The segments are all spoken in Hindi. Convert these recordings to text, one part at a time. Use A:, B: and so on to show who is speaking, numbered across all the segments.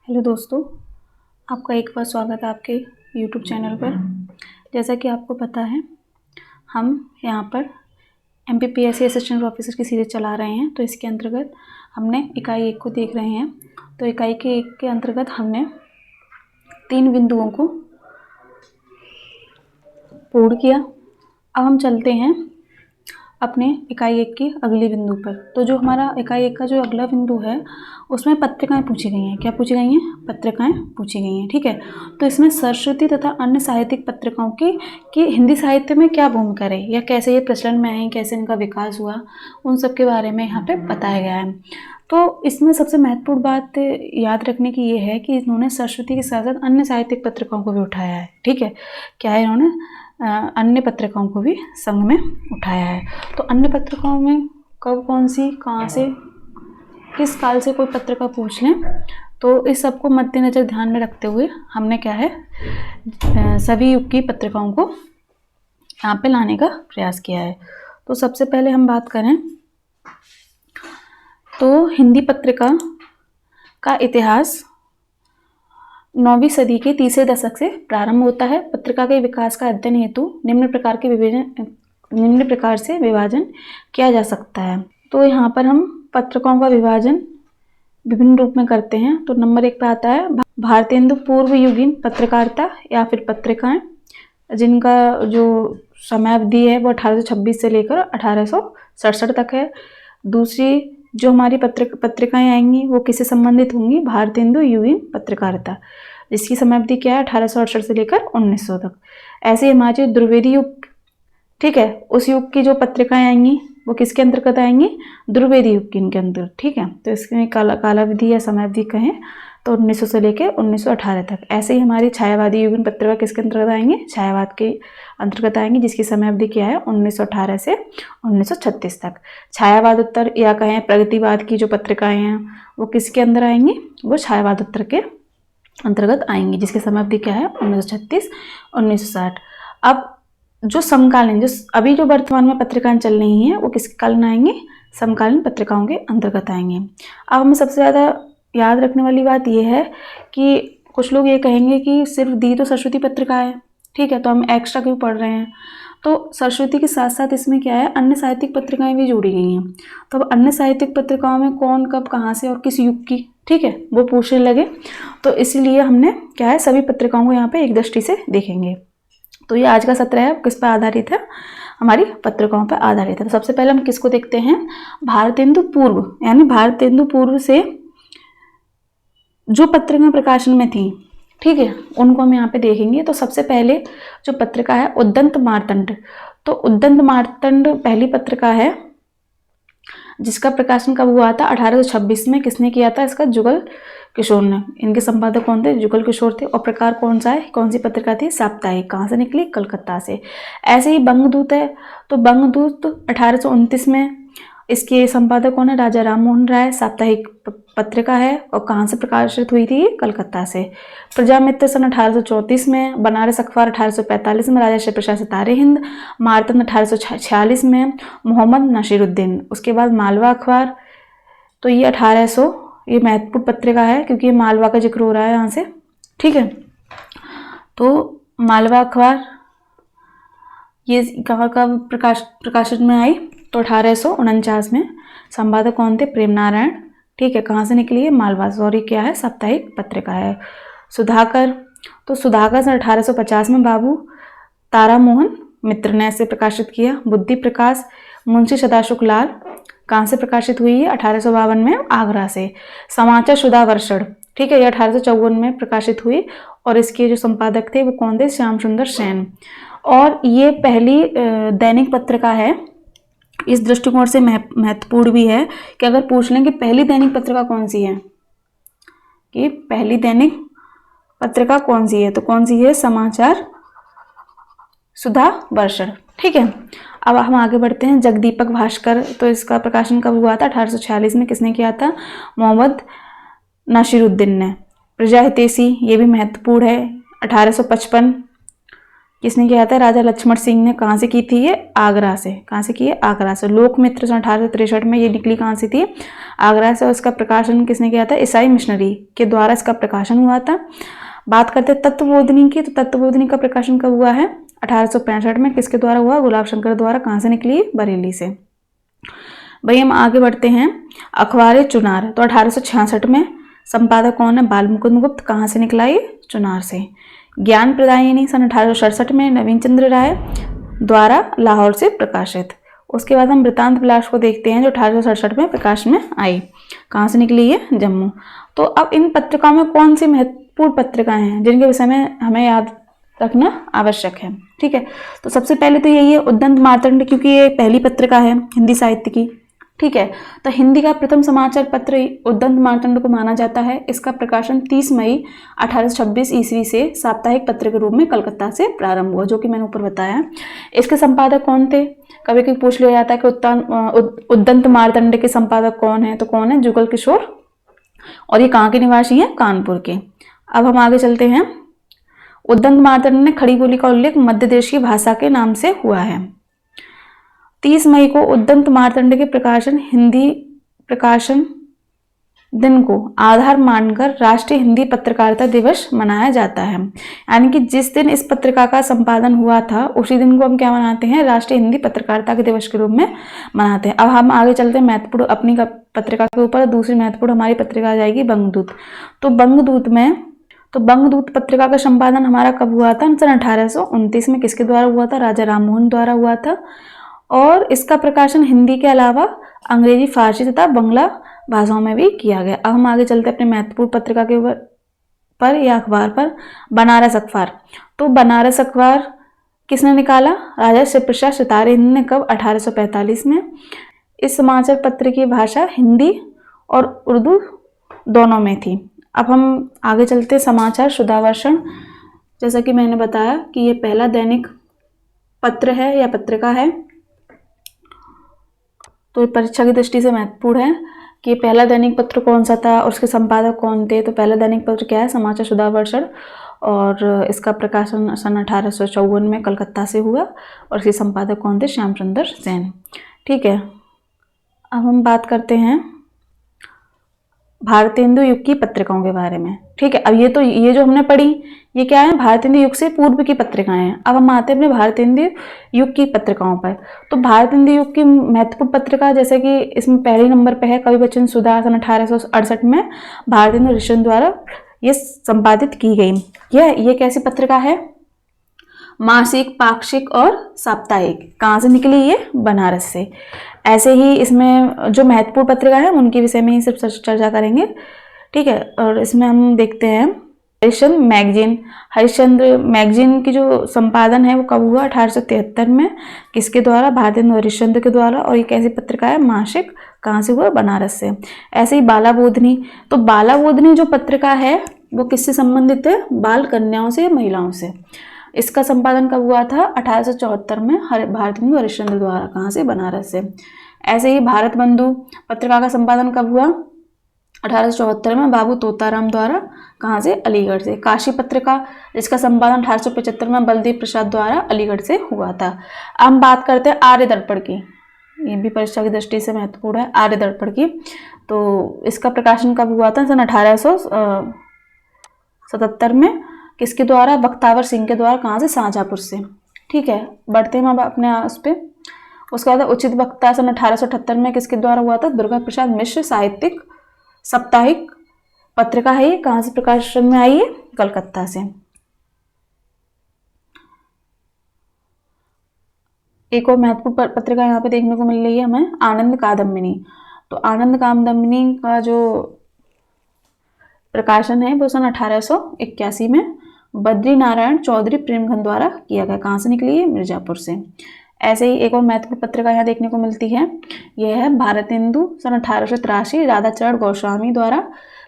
A: हेलो दोस्तों, आपका एक बार स्वागत है आपके यूट्यूब चैनल पर। जैसा कि आपको पता है, हम यहाँ पर MPPSC असिस्टेंट ऑफिसर की सीरीज़ चला रहे हैं। तो इसके अंतर्गत हमने इकाई 1 को देख रहे हैं। तो इकाई के 1 के अंतर्गत हमने 3 बिंदुओं को पूर्ण किया। अब हम चलते हैं अपने इकाई 1 के अगले बिंदु पर। तो जो हमारा इकाई 1 का जो अगला बिंदु है, उसमें पत्रिकाएं पूछी गई हैं। क्या पूछी गई हैं? पत्रिकाएं पूछी गई हैं। ठीक है। तो इसमें सरस्वती तथा अन्य साहित्यिक पत्रिकाओं की हिंदी साहित्य में क्या भूमिका रही या कैसे ये प्रचलन में आई, कैसे इनका विकास हुआ, उन सब के बारे में यहाँ पे बताया गया है। तो इसमें सबसे महत्वपूर्ण बात याद रखने की ये है कि इन्होंने सरस्वती के साथ साथ अन्य साहित्यिक पत्रिकाओं को भी उठाया है। ठीक है। क्या है? इन्होंने अन्य पत्रिकाओं को भी संग में उठाया है। तो अन्य पत्रिकाओं में कब, कौन सी, कहाँ से, किस काल से कोई पत्रिका पूछ लें, तो इस सब को मद्देनजर ध्यान में रखते हुए हमने क्या है, सभी युग की पत्रिकाओं को यहाँ पे लाने का प्रयास किया है। तो सबसे पहले हम बात करें तो हिंदी पत्रिका का इतिहास 9वीं सदी के तीसरे दशक से प्रारंभ होता है। पत्रिका के विकास का अध्ययन हेतु निम्न प्रकार से विभाजन किया जा सकता है। तो यहाँ पर हम पत्रिकाओं का विभाजन विभिन्न रूप में करते हैं। तो नंबर 1 पे आता है भारतेंदु पूर्व युगीन पत्रकारिता या फिर पत्रिकाएं, जिनका जो समयावधि है वो 1826 से लेकर 1867 तक है। दूसरी जो हमारी पत्रिकाएं आएंगी वो किससे संबंधित होंगी? भारतेंदु युगीन पत्रकारिता, जिसकी समयावधि क्या है? 1868 से लेकर 1900 तक। ऐसे हमारे द्विवेदी युग, ठीक है, उस युग की जो पत्रिकाएं आएंगी वो किसके अंतर्गत आएंगी? द्विवेदी युग की इनके अंदर। ठीक है। तो इसमें कालावधि या समयावधि कहें तो 1900 से लेकर 1918 तक। ऐसे ही हमारी छायावादी युगीन पत्रिका किसके अंतर्गत आएंगी? छायावाद के अंतर्गत आएंगी, जिसकी समयावधि क्या है? 1918 से 1936 तक। छायावाद उत्तर या कहें प्रगतिवाद की जो पत्रिकाएं हैं वो किसके अंदर आएंगी? वो छायावाद उत्तर के अंतर्गत आएंगी, जिसकी समयावधि क्या है? 1936 1960। अब जो समकालीन, जो अभी जो वर्तमान में पत्रिकाएं चल रही हैं वो किसके काल में आएंगी? समकालीन पत्रिकाओं के अंतर्गत आएंगे। अब हमें सबसे ज़्यादा याद रखने वाली बात यह है कि कुछ लोग ये कहेंगे कि सिर्फ दी तो सरस्वती पत्रिका है, ठीक है, तो हम एक्स्ट्रा क्यों पढ़ रहे हैं? तो सरस्वती के साथ साथ इसमें क्या है, अन्य साहित्यिक पत्रिकाएं भी जोड़ी गई हैं। तो अब अन्य साहित्यिक पत्रिकाओं में कौन, कब, कहाँ से और किस युग की, ठीक है, वो पूछने लगे। तो इसीलिए हमने क्या है, सभी पत्रिकाओं को यहाँ पे एक दृष्टि से देखेंगे। तो ये आज का सत्र है, किस पर आधारित है? हमारी पत्रिकाओं पर आधारित है। तो सबसे पहले हम किसको देखते हैं? भारतेंदु पूर्व, यानी भारतेंदु पूर्व से जो पत्रिका प्रकाशन में थी, ठीक है, उनको हम यहाँ पे देखेंगे। तो सबसे पहले जो पत्रिका है उद्दंत मार्तंड। तो उद्दंत मार्तंड पहली पत्रिका है जिसका प्रकाशन कब हुआ था? 1826 में। किसने किया था इसका? जुगल किशोर ने। इनके संपादक कौन थे? जुगल किशोर थे। और प्रकार कौन सा है, कौन सी पत्रिका थी? साप्ताहिक। कहाँ से निकली? कलकत्ता से। ऐसे ही बंगदूत है, तो बंगदूत 1829 में। इसके संपादक कौन है? राजा राम मोहन राय। साप्ताहिक पत्रिका है और कहाँ से प्रकाशित हुई थी? कलकत्ता से। प्रजामित्र सन 1834 में। बनारस अखबार 1845 में। राजा शिवप्रसाद सितारे हिंद। मार्तंड 1846 में। मोहम्मद नसीरुद्दीन। उसके बाद मालवा अखबार, तो ये 1800, ये महत्वपूर्ण पत्रिका है क्योंकि ये मालवा का जिक्र हो रहा है यहाँ से, ठीक है। तो मालवा अखबार ये कहाँ का प्रकाशन में आई? तो 1849 में। संपादक कौन थे? प्रेम नारायण, ठीक है। कहाँ से निकली है? मालवा। सॉरी, क्या है? साप्ताहिक पत्रिका है। सुधाकर, तो सुधाकर सन 1850 में बाबू तारामोहन मित्र ने इसे प्रकाशित किया। बुद्धि प्रकाश मुंशी सदाशुक लाल, कहाँ से प्रकाशित हुई है? 1852 में, आगरा से। समाचार सुधा वर्षण, ठीक है, ये 1854 में प्रकाशित हुई और इसके जो संपादक थे वो कौन थे? श्याम सुंदर सेन। और ये पहली दैनिक पत्रिका है। इस दृष्टिकोण से महत्वपूर्ण भी है कि अगर पूछ लें कि पहली दैनिक पत्रिका कौन सी है, कि पहली दैनिक पत्रिका कौन सी है, तो कौन सी है? समाचार सुधा वर्षण, ठीक है। अब हम आगे बढ़ते हैं। जगदीपक भास्कर, तो इसका प्रकाशन कब हुआ था? 1846 में। किसने किया था? मोहम्मद नासिरुद्दीन ने। प्रजा हितैषी, ये भी महत्वपूर्ण है, 1855, किसने किया था? राजा लक्ष्मण सिंह ने। कहाँ से की थी ये? आगरा से। कहाँ से की है? आगरा से। लोकमित्र 1863 में ये निकली कहाँ से थी? आगरा से। और इसका प्रकाशन किसने किया था? ईसाई मिशनरी के द्वारा इसका प्रकाशन हुआ था। बात करते हैं तत्वबोधिनी की, तो तत्वबोधिनी का प्रकाशन कब हुआ है? 1865 में। किसके द्वारा हुआ? गुलाब शंकर द्वारा। कहाँ से निकली? बरेली से। भाई हम आगे बढ़ते हैं। अखबार चुनार, तो 1866 में। संपादक कौन है? बाल मुकुंद गुप्त। कहाँ से निकला ये? चुनार से। ज्ञान प्रदायिनी सन 1867 में नवीन चंद्र राय द्वारा लाहौर से प्रकाशित। उसके बाद हम वृतांत विलास को देखते हैं जो 1867 में प्रकाश में आई। कहाँ से निकली ये? जम्मू। तो अब इन पत्रिकाओं में कौन सी महत्वपूर्ण पत्रिकाएं हैं जिनके विषय में हमें याद रखना आवश्यक है? ठीक है, तो सबसे पहले तो यही है उद्दंत मार्तंड, क्योंकि ये पहली पत्रिका है हिंदी साहित्य की। ठीक है, तो हिंदी का प्रथम समाचार पत्र उद्दंत मार्तंड को माना जाता है। इसका प्रकाशन 30 मई 1826 ईस्वी से साप्ताहिक पत्र के रूप में कलकत्ता से प्रारंभ हुआ, जो कि मैंने ऊपर बताया। इसके संपादक कौन थे? कभी कभी पूछ लिया जाता है कि उद्दंत मार्तंड के संपादक कौन है, तो कौन है? जुगल किशोर। और ये कहाँ के निवासी हैं? कानपुर के। अब हम आगे चलते हैं। उद्दंत मार्तंड ने खड़ी बोली का उल्लेख मध्य देशीय भाषा के नाम से हुआ है। 30 मई को उद्दंत मार्तंड के प्रकाशन हिंदी प्रकाशन दिन को आधार मानकर राष्ट्रीय हिंदी पत्रकारिता दिवस मनाया जाता है। यानी कि जिस दिन इस पत्रिका का संपादन हुआ था उसी दिन को हम क्या मनाते हैं? राष्ट्रीय हिंदी पत्रकारिता के दिवस के रूप में मनाते हैं। अब हम आगे चलते हैं महत्वपूर्ण अपनी पत्रिका के ऊपर। दूसरी महत्वपूर्ण हमारी पत्रिका आ जाएगी बंगदूत। तो बंगदूत पत्रिका का संपादन हमारा कब हुआ था? सन 1829 में। किसके द्वारा हुआ था? राजा राममोहन द्वारा हुआ था। और इसका प्रकाशन हिंदी के अलावा अंग्रेजी, फारसी तथा बंगला भाषाओं में भी किया गया। अब हम आगे चलते हैं अपने महत्वपूर्ण पत्रिका के पर या अखबार पर। बनारस अखबार। तो बनारस अखबार किसने निकाला? राजा शिवप्रसाद सितारे हिंद ने। कब? 1845 में। इस समाचार पत्र की भाषा हिंदी और उर्दू दोनों में थी। अब हम आगे चलते हैं समाचार शुदावर्षण। जैसा कि मैंने बताया कि ये पहला दैनिक पत्र है या पत्रिका है, तो परीक्षा की दृष्टि से महत्वपूर्ण है कि पहला दैनिक पत्र कौन सा था और उसके संपादक कौन थे। तो पहला दैनिक पत्र क्या है? समाचार शुदावर्षण। और इसका प्रकाशन सन 1854 में कलकत्ता से हुआ। और इसके संपादक कौन थे? श्यामचंद्र सेन। ठीक है, अब हम बात करते हैं भारतेंदु युग की पत्रिकाओं के बारे में। ठीक है, अब ये जो हमने पढ़ी ये क्या है? भारतेंदु युग से पूर्व की पत्रिकाएं हैं। अब हम आते हैं अपने भारतेंदु युग की पत्रिकाओं पर। तो भारतेंदु युग की महत्वपूर्ण पत्रिका, जैसे कि इसमें पहले नंबर पे है कवि बच्चन सुधा सन 1868 में भारतेंदु हरिश्चंद्र द्वारा ये संपादित की गई। ये कैसी पत्रिका है? मासिक, पाक्षिक और साप्ताहिक। कहाँ से निकली ये? बनारस से। ऐसे ही इसमें जो महत्वपूर्ण पत्रिका है उनके विषय में ही सिर्फ चर्चा करेंगे। ठीक है, और इसमें हम देखते हैं हरिश्चंद्र मैगजीन। हरिश्चंद्र मैगजीन की जो संपादन है वो कब हुआ? 1873 में। किसके द्वारा? भारतेंदु हरिश्चंद्र के द्वारा। और ये कैसी पत्रिका है? मासिक। कहाँ से हुआ? बनारस से। ऐसे ही बाला बोधनी। तो बाला बोधनी जो पत्रिका है वो किससे संबंधित है? बाल कन्याओं से, महिलाओं से। इसका संपादन कब हुआ था? 1874 में भारतेंदु हरिश्चंद्र द्वारा। कहाँ से? बनारस से। ऐसे ही भारत बंधु पत्रिका का संपादन कब हुआ? 1874 में बाबू तोताराम द्वारा। कहाँ से? अलीगढ़ से। काशी पत्रिका जिसका संपादन 1875 में बलदेव प्रसाद द्वारा अलीगढ़ से हुआ था। अब हम बात करते हैं आर्य दर्पण की। ये भी परीक्षा की दृष्टि से महत्वपूर्ण है, आर्य दर्पण की। तो इसका प्रकाशन कब हुआ था? सन 1877 में। किसके द्वारा? बख्तावर सिंह के द्वारा। कहाँ से? शाहजहाँपुर से। ठीक है, बढ़ते हैं हम अपने उस पर। उसके बाद उचित वक्ता सन 1878 में किसके द्वारा हुआ था? दुर्गा प्रसाद मिश्र साहित्यिक साप्ताहिक पत्रिका है ये। कहाँ से प्रकाशन में आई है? कलकत्ता से। एक और महत्वपूर्ण पत्रिका यहाँ पे देखने को मिल रही है हमें, आनंद कादम्बिनी। तो आनंद कादम्बिनी का जो प्रकाशन है वो सन 1881 में बद्री नारायण चौधरी प्रेमघन द्वारा किया गया। कहाँ से निकली है? मिर्जापुर से। ऐसे ही एक और महत्वपूर्ण पत्रिका यहाँ देखने को मिलती है, यह है भारतेंदु सन 1883 राधाचरण गोस्वामी द्वारा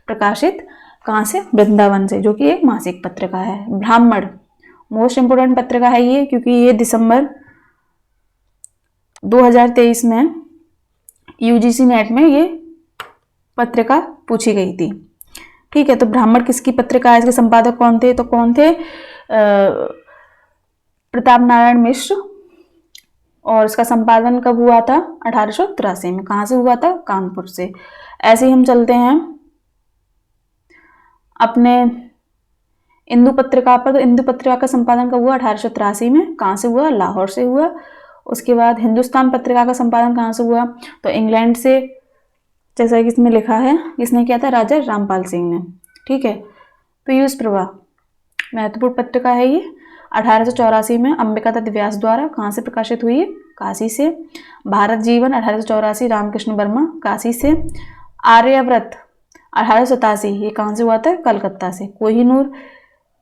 A: प्रकाशित। कहाँ से? वृंदावन से, जो कि एक मासिक पत्रिका है। ब्राह्मण मोस्ट इंपोर्टेंट पत्रिका है ये, क्योंकि ये दिसंबर 2023 में यूजीसी नेट में ये पत्रिका पूछी गई थी। ठीक है, तो ब्राह्मण किसकी पत्रिका है? इसके संपादक कौन थे? तो कौन थे? प्रताप नारायण मिश्र, और इसका संपादन कब हुआ था? 1883 में। कहाँ से हुआ था? कानपुर से। ऐसे ही हम चलते हैं अपने इंदु पत्रिका पर। तो इंदु पत्रिका का संपादन कब हुआ? 1883 में। कहाँ से हुआ? लाहौर से हुआ। उसके बाद हिंदुस्तान पत्रिका का संपादन कहाँ से हुआ? तो इंग्लैंड से, जैसा कि इसमें लिखा है। किसने किया था? राजा रामपाल सिंह ने। ठीक है। पीयूष प्रभा महत्वपूर्ण पत्रिका है ये। 1884 में अंबिका दत्त व्यास द्वारा कहाँ से प्रकाशित हुई है? काशी से। भारत जीवन 1884 रामकृष्ण वर्मा, काशी से। आर्यव्रत 1887, ये कहाँ से हुआ था? कलकत्ता से। कोहिनूर,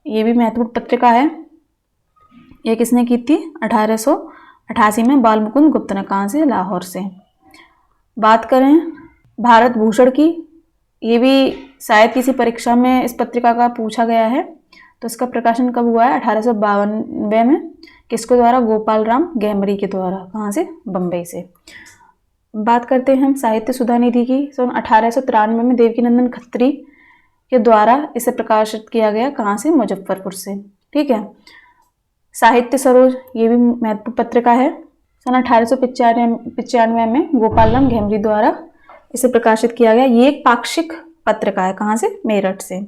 A: ये भी महत्वपूर्ण पत्रिका है। ये किसने की थी? 1888 में बाल मुकुंद गुप्त ने। कहाँ से? लाहौर से। बात करें भारत भूषण की, ये भी शायद किसी परीक्षा में इस पत्रिका का पूछा गया है। तो इसका प्रकाशन कब हुआ है? 1892 में। किसके द्वारा? गोपाल राम गैमरी के द्वारा। कहाँ से? बम्बई से। बात करते हैं हम साहित्य सुधा निधि की। सन 1893 में देवकीनंदन खत्री के द्वारा इसे प्रकाशित किया गया। कहाँ से? मुजफ्फरपुर से। ठीक है। साहित्य सरोज, ये भी महत्वपूर्ण पत्रिका है। सन 1895 में गोपाल राम गैमरी द्वारा इसे प्रकाशित किया गया। ये एक पाक्षिक पत्रिका है। कहाँ से? मेरठ से।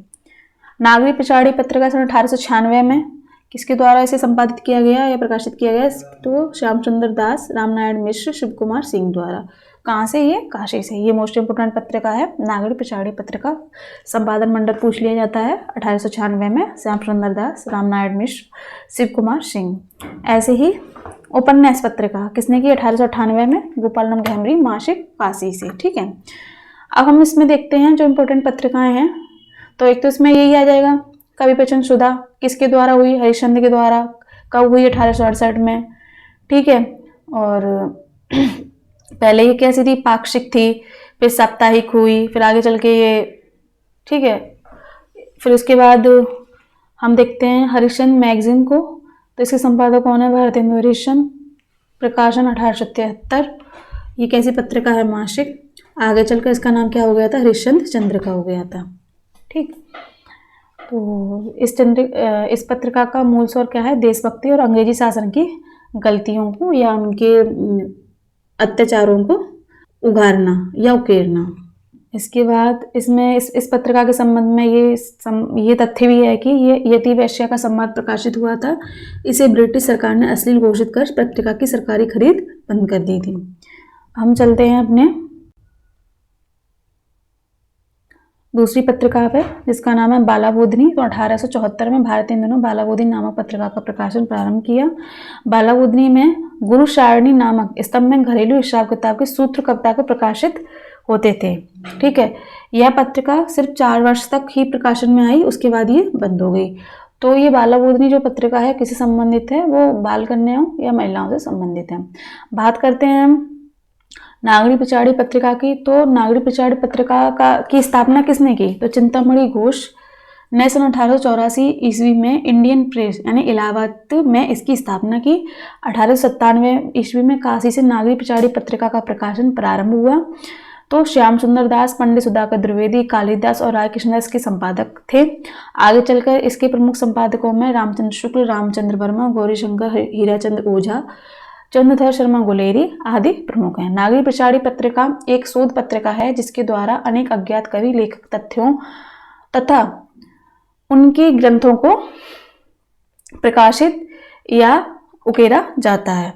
A: नागरी पिछाड़ी पत्रिका सन 1896 में किसके द्वारा इसे संपादित किया गया या प्रकाशित किया गया? तो श्यामचंद्र दास, रामनारायण मिश्र, शिव कुमार सिंह द्वारा। कहाँ से? ये काशी से। ये मोस्ट इंपोर्टेंट पत्रिका है। नागरी पिछाड़ी पत्रिका संपादन मंडल पूछ लिया जाता है 1896 में। श्यामचंद्र दास, रामनारायण मिश्र, शिव कुमार सिंह। ऐसे ही उपन्यास पत्रिका किसने की? 1898 में गोपाल राम गैमरी, मासिक काशी से। ठीक है। अब हम इसमें देखते हैं जो इम्पोर्टेंट पत्रिकाएं हैं। तो एक तो इसमें यही आ जाएगा, कवि प्रचंड सुधा किसके द्वारा हुई? हरिश्चंद्र के द्वारा। कब हुई? 1868 में। ठीक है। और पहले ये कैसी थी? पाक्षिक थी, फिर साप्ताहिक हुई, फिर आगे चल के ये, ठीक है, फिर उसके बाद हम देखते हैं हरिश्चंद्र मैगजीन को। तो इसके संपादक कौन है? भारतेंदु हरिश्चंद्र। प्रकाशन 1873। ये कैसी पत्रिका है? मासिक। आगे चलकर इसका नाम क्या हो गया था? हरिश्चंद्र चंद्रिका हो गया था। ठीक। तो इस पत्रिका का मूल स्वर क्या है? देशभक्ति और अंग्रेजी शासन की गलतियों को या उनके अत्याचारों को उगारना या उकेरना। इसके बाद इसमें इस पत्रिका के संबंध में ये तथ्य भी है कि ये यति वैश्या का संवाद प्रकाशित हुआ था। इसे ब्रिटिश सरकार ने अश्लील घोषित कर पत्रिका की सरकारी खरीद बंद कर दी थी। हम चलते हैं अपने दूसरी पत्रिका पे, जिसका नाम है बालाबोधिनी। तो 1874 में भारतेंदु ने बालाबोधिनी नामक पत्रिका का प्रकाशन प्रारंभ किया। बालाबोधिनी में गुरु सारणी नामक स्तंभ में घरेलू हिसाब किताब के सूत्र कविता को प्रकाशित होते थे। ठीक है। यह पत्रिका सिर्फ 4 वर्ष तक ही प्रकाशन में आई, उसके बाद ये बंद हो गई। तो ये बालाबोधिनी जो पत्रिका है किससे संबंधित है? वो बाल कन्याओं या महिलाओं से संबंधित है। बात करते हैं हम नागरी पिछाड़ी पत्रिका की। तो नागरी पिछाड़ी पत्रिका की स्थापना किसने की? तो चिंतामणि घोष ने सन 1884 ईस्वी में इंडियन प्रेस यानी इलाहाबाद में इसकी स्थापना की। 1897 ईस्वी में काशी से नागरी पिछाड़ी पत्रिका का प्रकाशन प्रारंभ हुआ। तो श्याम सुंदर दास, पंडित सुधाकर द्विवेदी, कालिदास और राय कृष्णदास के संपादक थे। आगे चलकर इसके प्रमुख संपादकों में रामचंद्र शुक्ल, रामचंद्र वर्मा, गौरीशंकर, हीराचंद्र ओझा, चंद्रधर शर्मा गुलेरी आदि प्रमुख हैं। नागरी पिछाड़ी पत्रिका एक शोध पत्रिका है जिसके द्वारा अनेक अज्ञात कवि, लेखक, तथ्यों तथा उनकी ग्रंथों को प्रकाशित या उकेरा जाता है।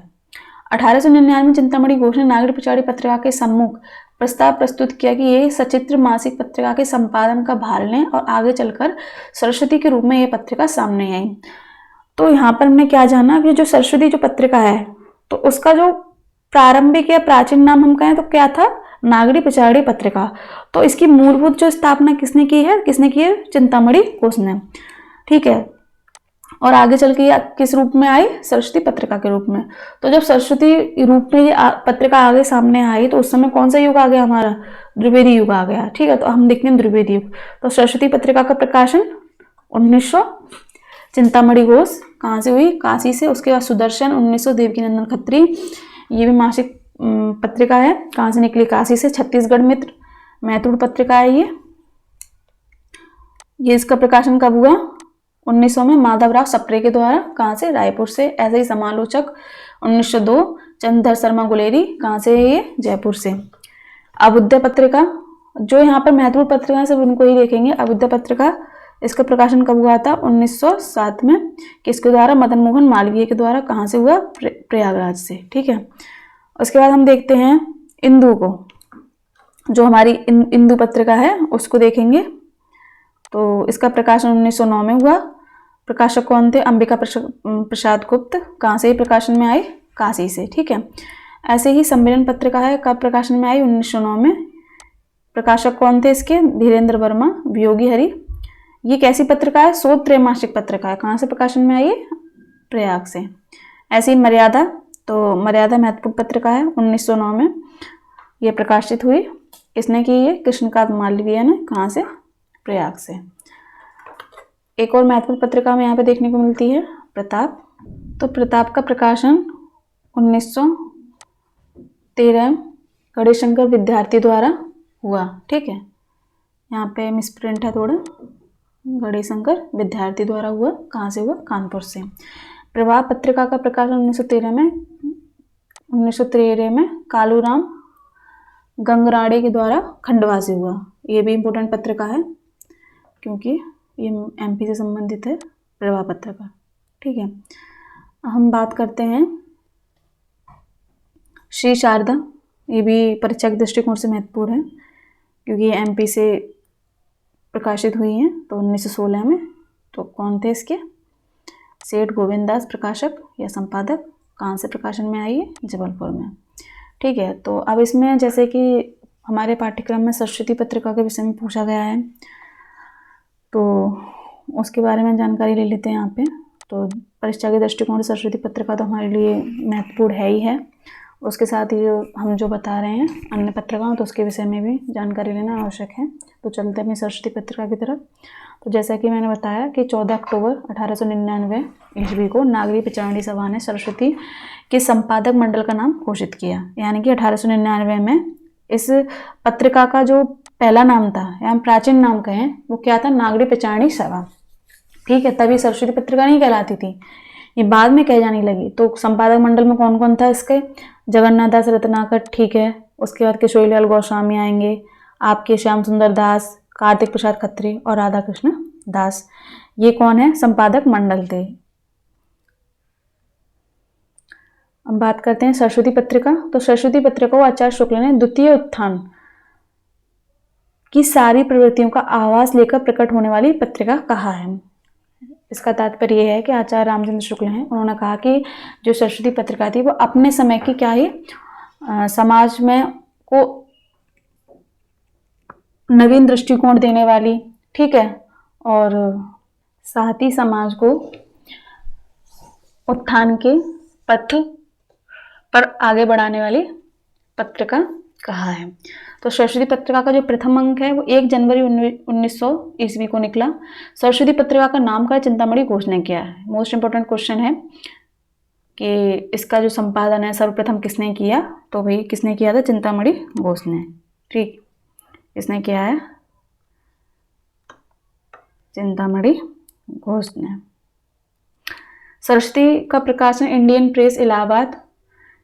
A: 1899 में चिंतामणि घोष ने नागरी पिछाड़ी पत्रिका के सम्मुख प्रस्ताव प्रस्तुत किया कि ये सचित्र मासिक पत्रिका के संपादन का भार लें और आगे चलकर सरस्वती के रूप में ये पत्रिका सामने आई। तो यहाँ पर हमने क्या जाना कि जो सरस्वती जो पत्रिका है तो उसका जो प्रारंभिक या प्राचीन नाम हम कहें तो क्या था? नागरी पिछाड़ी पत्रिका। तो इसकी मूलभूत जो स्थापना किसने की है? चिंतामणि घोष ने। ठीक है। और आगे चल के किस रूप में आई? सरस्वती पत्रिका के रूप में। तो जब सरस्वती रूप में ये पत्रिका आगे सामने आई तो उस समय कौन सा युग आ गया हमारा? द्विवेदी युग आ गया। ठीक है। तो हम देखते हैं द्विवेदी युग। तो सरस्वती पत्रिका का प्रकाशन 1900 चिंतामणि घोष कहाँ से हुई? काशी से। उसके बाद सुदर्शन 1900 देवकीनंदन खत्री, ये भी मासिक पत्रिका है। कहाँ से निकली? काशी से। छत्तीसगढ़ मित्र महत्वपूर्ण पत्रिका है ये इसका प्रकाशन कब हुआ? 1900 में माधवराव सप्रे के द्वारा, कहाँ से, रायपुर से। ऐसे ही समालोचक 1902 चंद्रधर शर्मा गुलेरी, कहाँ से है ये, जयपुर से। अभ्युदय पत्रिका, जो यहाँ पर महत्वपूर्ण पत्रिका है सब उनको ही देखेंगे। अभ्युदय पत्रिका, इसका प्रकाशन कब हुआ था, 1907 में। किसके द्वारा, मदन मोहन मालवीय के द्वारा। कहाँ से हुआ, प्रयागराज से। ठीक है, उसके बाद हम देखते हैं इंदु को, जो हमारी इंदु पत्रिका है उसको देखेंगे। तो इसका प्रकाशन 1909 में हुआ। प्रकाशक कौन थे, अंबिका प्रसाद गुप्त। कहाँ से प्रकाशन में आई, काशी से। ठीक है, ऐसे ही सम्मेलन पत्रिका है, कब प्रकाशन में आई, 1909 में। प्रकाशक कौन थे इसके, धीरेन्द्र वर्मा, वियोगी हरि। ये कैसी पत्रिका है, शोध त्रैमासिक पत्रिका है। कहाँ से प्रकाशन में आई, प्रयाग से। ऐसे ही मर्यादा, तो मर्यादा महत्वपूर्ण पत्रिका है, 1909 में ये प्रकाशित हुई। किसने की, ये कृष्णकांत मालवीय ने। कहाँ से, प्रयाग से। एक और महत्वपूर्ण पत्रिका हमें यहाँ पे देखने को मिलती है, प्रताप। तो प्रताप का प्रकाशन 1913 गणेशंकर विद्यार्थी द्वारा हुआ। ठीक है, यहाँ पे मिसप्रिंट है थोड़ा, गणेशंकर विद्यार्थी द्वारा हुआ। कहाँ से हुआ, कानपुर से। प्रवाह पत्रिका का प्रकाशन 1913 में कालूराम गंगराड़े के द्वारा खंडवा से हुआ। ये भी इम्पोर्टेंट पत्रिका है क्योंकि ये एमपी से संबंधित है, प्रवाह पत्रिका। ठीक है, हम बात करते हैं श्री शारदा। ये भी परीक्षा के दृष्टिकोण से महत्वपूर्ण है क्योंकि ये एमपी से प्रकाशित हुई हैं, तो 1916 में। तो कौन थे इसके, सेठ गोविंद दास प्रकाशक या संपादक। कहाँ से प्रकाशन में आई है, जबलपुर में। ठीक है, तो अब इसमें जैसे कि हमारे पाठ्यक्रम में सरस्वती पत्रिका के विषय में पूछा गया है, तो उसके बारे में जानकारी ले लेते हैं यहाँ पे। तो परीक्षा के दृष्टिकोण से सरस्वती पत्रिका तो हमारे लिए महत्वपूर्ण है ही है, उसके साथ ही जो बता रहे हैं अन्य पत्रिकाओं, तो उसके विषय में भी जानकारी लेना आवश्यक है। तो चलते हैं अपनी सरस्वती पत्रिका की तरफ। तो जैसा कि मैंने बताया कि 14 अक्टूबर 1899 ईस्वी को नागरी पिचारणी सभा ने सरस्वती के संपादक मंडल का नाम घोषित किया। यानी कि 1899 में इस पत्रिका का जो पहला नाम था, या प्राचीन नाम कहें, वो क्या था, नागरी पिचारणी सभा। ठीक है, तभी सरस्वती पत्रिका नहीं कहलाती थी, ये बाद में कह जाने लगी। तो संपादक मंडल में कौन कौन था इसके, जगन्नाथ दास रत्नाकर। ठीक है, उसके बाद किशोरीलाल गोस्वामी आएंगे, आपके श्याम सुंदर दास, कार्तिक प्रसाद खत्री और राधा कृष्ण दास। ये कौन है, संपादक मंडल थे। अब बात करते हैं सरस्वती पत्रिका। तो सरस्वती पत्रिका को आचार्य शुक्ल ने द्वितीय उत्थान की सारी प्रवृत्तियों का आवाज लेकर प्रकट होने वाली पत्रिका कहा है। इसका तात्पर्य यह है कि आचार्य रामचंद्र शुक्ल हैं, उन्होंने कहा कि जो सरस्वती पत्रिका थी वो अपने समय की क्या ही समाज में को नवीन दृष्टिकोण देने वाली, ठीक है, और साथ ही समाज को उत्थान के पथ पर आगे बढ़ाने वाली पत्रिका कहा है। तो सरस्वती पत्रिका का जो प्रथम अंक है वो 1 जनवरी 1900 ईस्वी को निकला। सरस्वती पत्रिका का नामकरण चिंतामणि घोष ने किया है। मोस्ट इंपोर्टेंट क्वेश्चन है कि इसका जो संपादन है सर्वप्रथम किसने किया, तो भाई किसने किया था, चिंतामणि घोष ने। ठीक, इसने किया है चिंतामणि घोष ने। सरस्वती का प्रकाशन इंडियन प्रेस इलाहाबाद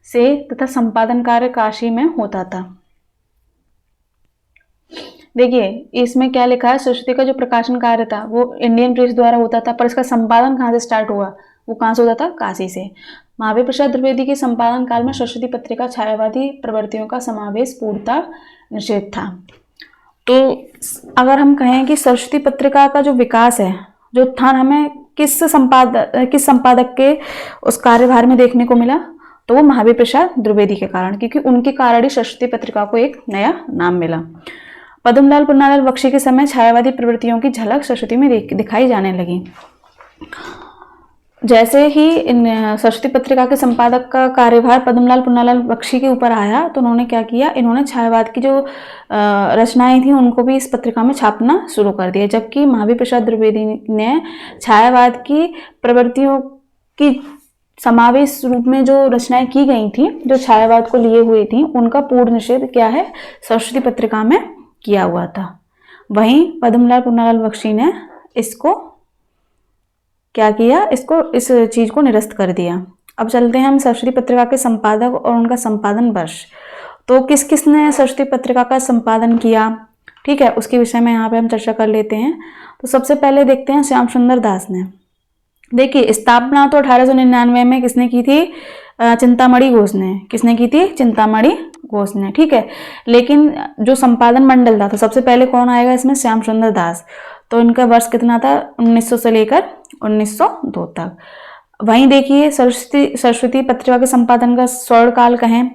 A: से तथा संपादन कार्य काशी में होता था। देखिए इसमें क्या लिखा है, सरस्वती का जो प्रकाशन कार्य था वो इंडियन प्रेस द्वारा होता था, पर इसका संपादन कहाँ से स्टार्ट हुआ, वो कहाँ से होता था, काशी से। महावीर प्रसाद द्विवेदी के संपादन काल में सरस्वती पत्रिका छायावादी प्रवृत्तियों का समावेश पूर्णतः निषेध था। तो अगर हम कहें कि सरस्वती पत्रिका का जो विकास है, जो उत्थान हमें किस संपादक के उस कार्यभार में देखने को मिला, तो वो महावीर प्रसाद द्विवेदी के कारण, क्योंकि उनके कारण ही सरस्वती पत्रिका को एक नया नाम मिला। पद्मलाल पुन्नालाल बख्शी के समय छायावादी प्रवृत्तियों की झलक सरस्वती में दिखाई जाने लगी। जैसे ही इन सरस्वती पत्रिका के संपादक का कार्यभार पद्मलाल पुन्नालाल बख्शी के ऊपर आया, तो उन्होंने क्या किया, इन्होंने छायावाद की जो रचनाएं थी उनको भी इस पत्रिका में छापना शुरू कर दिया। जबकि महावीर प्रसाद द्विवेदी ने छायावाद की प्रवृत्तियों की समावेश रूप में जो रचनाएं की गई थी, जो छायावाद को लिए हुई थी, उनका पूर्ण निषेध क्या है, सरस्वती पत्रिका में किया हुआ था। वहीं पद्मलाल पुन्नालाल बख्शी ने इसको क्या किया, इसको इस चीज़ को निरस्त कर दिया। अब चलते हैं हम सरस्वती पत्रिका के संपादक और उनका संपादन वर्ष। तो किस किसने सरस्वती पत्रिका का संपादन किया, ठीक है, उसके विषय में यहाँ पे हम चर्चा कर लेते हैं। तो सबसे पहले देखते हैं श्याम सुंदर दास ने। देखिए, स्थापना तो 1899 में किसने की थी, चिंतामणि घोष ने। किसने की थी, चिंतामणि घोष ने, ठीक है। लेकिन जो संपादन मंडल था, तो सबसे पहले कौन आएगा इसमें, श्याम सुंदर दास। तो इनका वर्ष कितना था, 1900 से लेकर 1902 तक। वहीं देखिए, सरस्वती पत्रिका के संपादन का स्वर्ण काल कहें